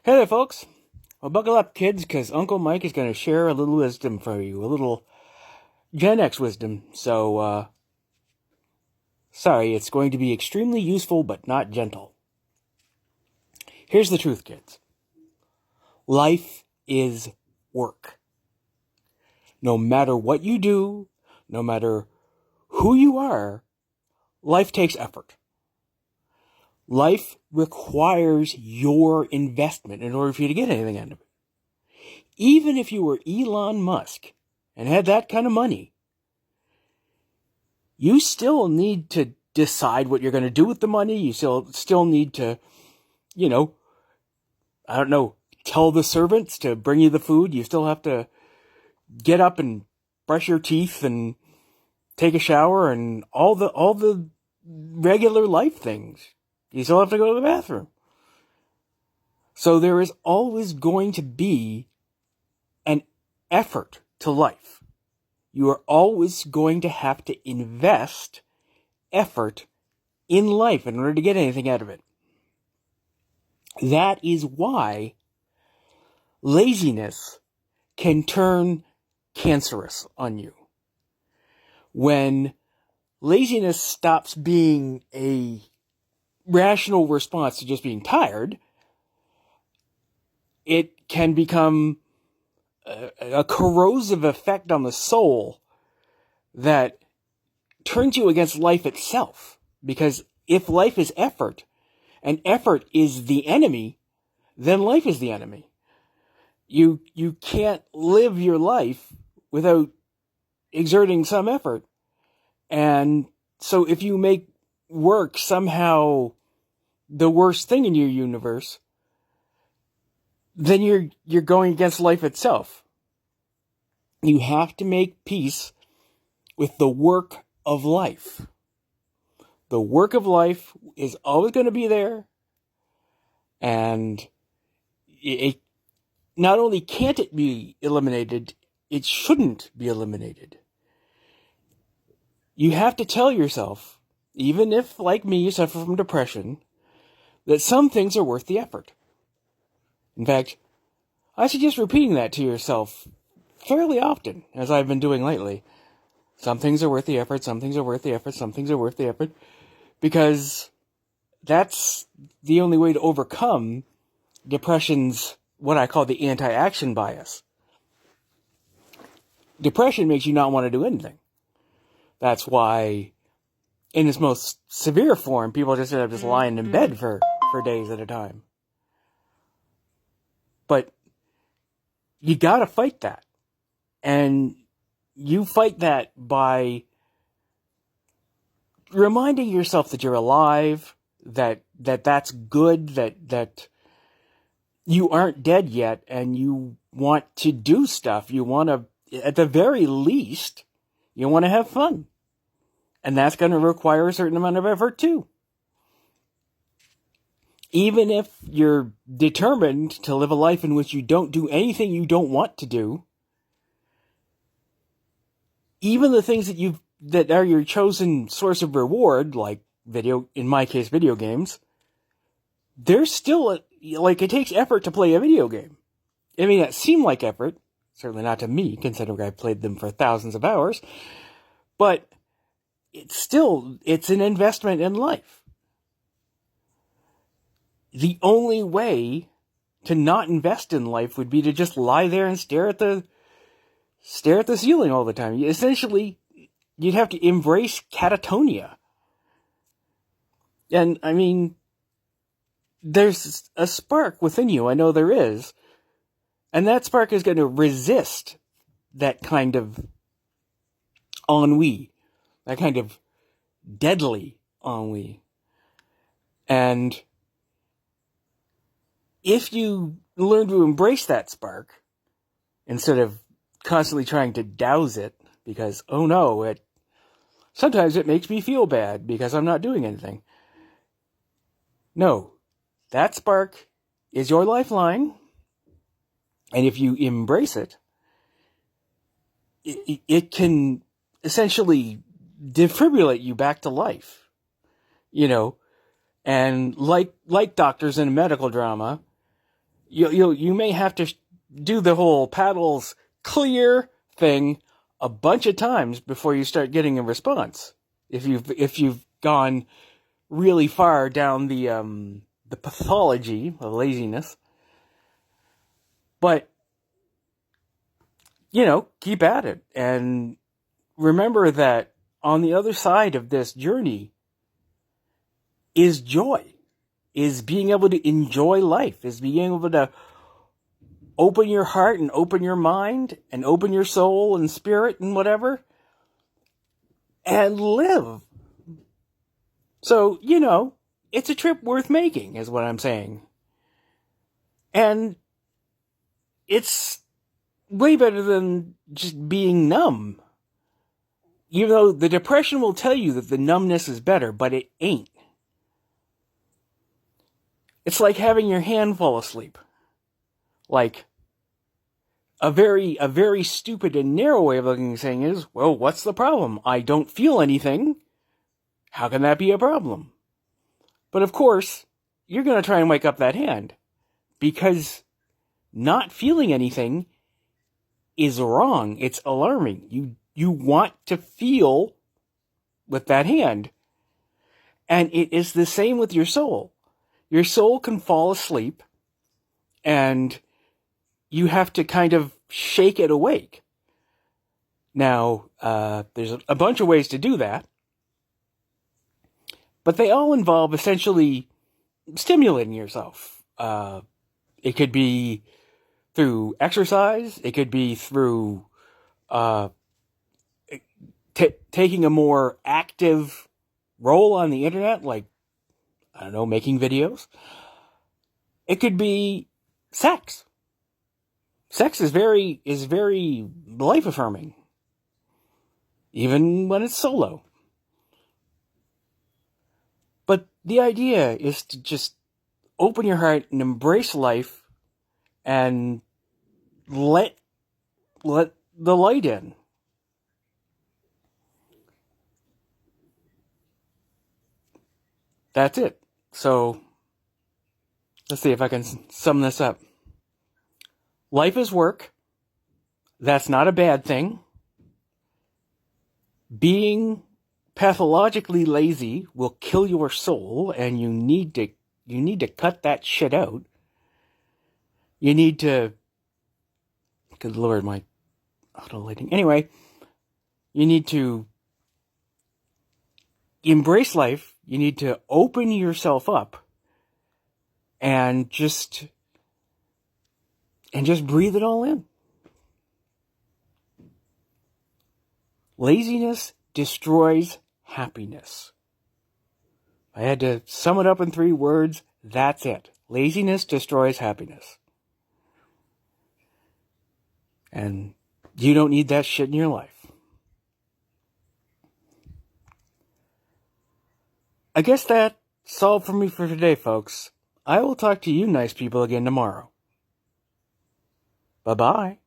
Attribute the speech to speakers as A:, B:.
A: Hey there, folks. Well, buckle up, kids, because Uncle Mike is going to share a little wisdom for you, a little Gen X wisdom. So, sorry, it's going to be extremely useful, but not gentle. Here's the truth, kids. Life is work. No matter what you do, no matter who you are, life takes effort. Life requires your investment in order for you to get anything out of it. Even if you were Elon Musk and had that kind of money, you still need to decide what you're going to do with the money. You still need to, tell the servants to bring you the food. You still have to get up and brush your teeth and take a shower and all the regular life things. You still have to go to the bathroom. So there is always going to be an effort to life. You are always going to have to invest effort in life in order to get anything out of it. That is why laziness can turn cancerous on you. When laziness stops being a rational response to just being tired, it can become a corrosive effect on the soul that turns you against life itself. Because if life is effort, and effort is the enemy, then life is the enemy. You can't live your life without exerting some effort. And so if you make work somehow the worst thing in your universe, then you're going against life itself. You have to make peace with the work of life. The work of life is always going to be there, and it not only can't it be eliminated, it shouldn't be eliminated. You have to tell yourself, even if, like me, you suffer from depression, that some things are worth the effort. In fact, I suggest repeating that to yourself fairly often, as I've been doing lately. Some things are worth the effort, some things are worth the effort, some things are worth the effort, because that's the only way to overcome depression's, what I call the anti-action bias. Depression makes you not want to do anything. That's why, in its most severe form, people just end up just lying in bed for days at a time. But you gotta fight that. And you fight that by reminding yourself that you're alive, that's good, that you aren't dead yet, and you want to do stuff. You want to, at the very least, you want to have fun. And that's going to require a certain amount of effort too. Even if you're determined to live a life in which you don't do anything you don't want to do, even the things that are your chosen source of reward, like in my case, video games, there's still it takes effort to play a video game. It may not seem like effort, certainly not to me, considering I've played them for thousands of hours, but it's an investment in life. The only way to not invest in life would be to just lie there and stare at the ceiling all the time. Essentially, you'd have to embrace catatonia. And, I mean, there's a spark within you, I know there is, and that spark is going to resist that kind of ennui, that kind of deadly ennui. And if you learn to embrace that spark, instead of constantly trying to douse it, because, oh no, sometimes it makes me feel bad because I'm not doing anything. No, that spark is your lifeline, and if you embrace it, it can essentially defibrillate you back to life, and like doctors in a medical drama, You may have to do the whole paddles clear thing a bunch of times before you start getting a response. If you've gone really far down the pathology of laziness. But keep at it, and remember that on the other side of this journey is joy, is being able to enjoy life, is being able to open your heart and open your mind and open your soul and spirit and whatever and live. So, it's a trip worth making is what I'm saying. And it's way better than just being numb. The depression will tell you that the numbness is better, but it ain't. It's like having your hand fall asleep. Like, a very stupid and narrow way of looking at saying is, well, what's the problem? I don't feel anything. How can that be a problem? But of course, you're going to try and wake up that hand, because not feeling anything is wrong. It's alarming. You want to feel with that hand. And it is the same with your soul. Your soul can fall asleep, and you have to kind of shake it awake. Now, there's a bunch of ways to do that, but they all involve essentially stimulating yourself. It could be through exercise. It could be through taking a more active role on the internet, like, I don't know, making videos. It could be sex. Sex is very life affirming, even when it's solo. But the idea is to just open your heart and embrace life and let the light in. That's it. So, let's see if I can sum this up. Life is work. That's not a bad thing. Being pathologically lazy will kill your soul, and you need to cut that shit out. You need to, good Lord, my auto lighting. Anyway, you need to embrace life. You need to open yourself up and just breathe it all in. Laziness destroys happiness. If I had to sum it up in 3 words, that's it. Laziness destroys happiness. And you don't need that shit in your life. I guess that's all for me for today, folks. I will talk to you nice people again tomorrow. Bye-bye.